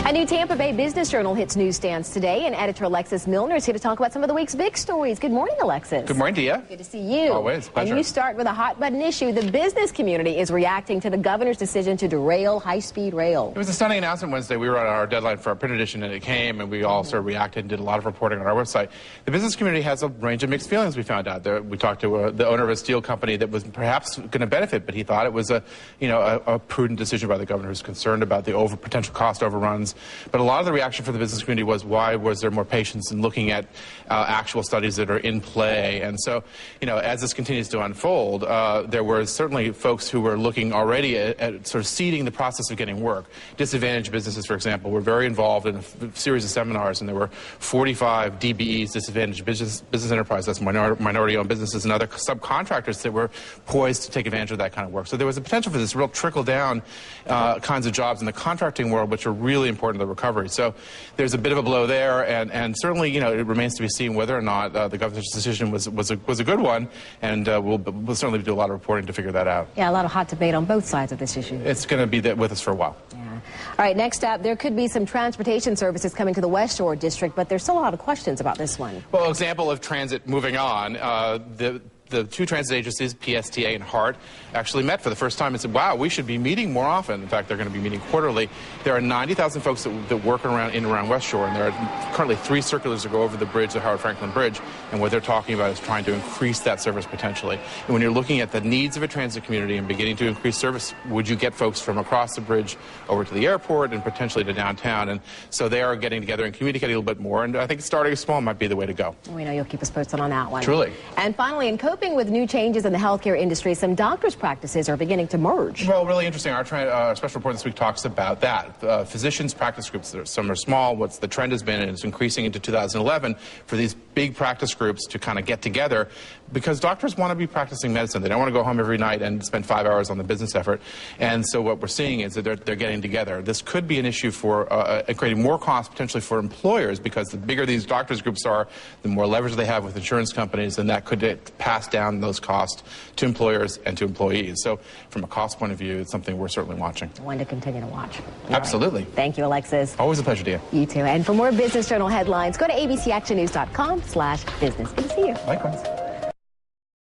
A new Tampa Bay Business Journal hits newsstands today, and editor Alexis Muellner is here to talk about some of the week's big stories. Good morning, Alexis. Good morning, Dia. Good to see you. Always, pleasure. And you start with a hot-button issue. The business community is reacting to the governor's decision to derail high-speed rail. It was a stunning announcement Wednesday. We were on our deadline for our print edition, and it came, and we all sort of reacted and did a lot of reporting on our website. The business community has a range of mixed feelings, we found out. We talked to the owner of a steel company that was perhaps going to benefit, but he thought it was a prudent decision by the governor, who's concerned about the potential cost overruns. But a lot of the reaction from the business community was, why was there more patience in looking at actual studies that are in play? And so, as this continues to unfold, there were certainly folks who were looking already at sort of seeding the process of getting work. Disadvantaged businesses, for example, were very involved in a series of seminars, and there were 45 DBEs, disadvantaged business enterprises, that's minority-owned businesses, and other subcontractors that were poised to take advantage of that kind of work. So there was a potential for this real trickle-down kinds of jobs in the contracting world, which are really important to the recovery. So there's a bit of a blow there, and certainly, it remains to be seen whether or not the governor's decision was a good one, and we'll certainly do a lot of reporting to figure that out. Yeah, a lot of hot debate on both sides of this issue. It's going to be with us for a while. Yeah. All right, next up, there could be some transportation services coming to the Westshore District, but there's still a lot of questions about this one. Well, example of transit moving on, the two transit agencies, PSTA and HART, actually met for the first time and said, wow, we should be meeting more often. In fact, they're going to be meeting quarterly. There are 90,000 folks that work in and around Westshore, and there are currently 3 circulars that go over the bridge, the Howard Franklin Bridge, and what they're talking about is trying to increase that service potentially. And when you're looking at the needs of a transit community and beginning to increase service, would you get folks from across the bridge over to the airport and potentially to downtown? And so they are getting together and communicating a little bit more, and I think starting small might be the way to go. We know you'll keep us posted on that one. Truly. And finally, in coping with new changes in the healthcare industry, some doctors' practices are beginning to merge. Well, really interesting. Our special report this week talks about that. Physicians' practice groups, some are small. What's the trend has been, and it's increasing into 2011, for these big practice groups to kind of get together, because doctors want to be practicing medicine. They don't want to go home every night and spend 5 hours on the business effort. And so what we're seeing is that they're getting together. This could be an issue for creating more costs potentially for employers, because the bigger these doctors' groups are, the more leverage they have with insurance companies, and that could pass down those costs to employers and to employees. So from a cost point of view, it's something we're certainly watching. One to continue to watch. All Absolutely. Right. Thank you, Alexis. Always a pleasure, Dia. You too. And for more Business Journal headlines, go to abcactionnews.com/business. Good to see you. Likewise.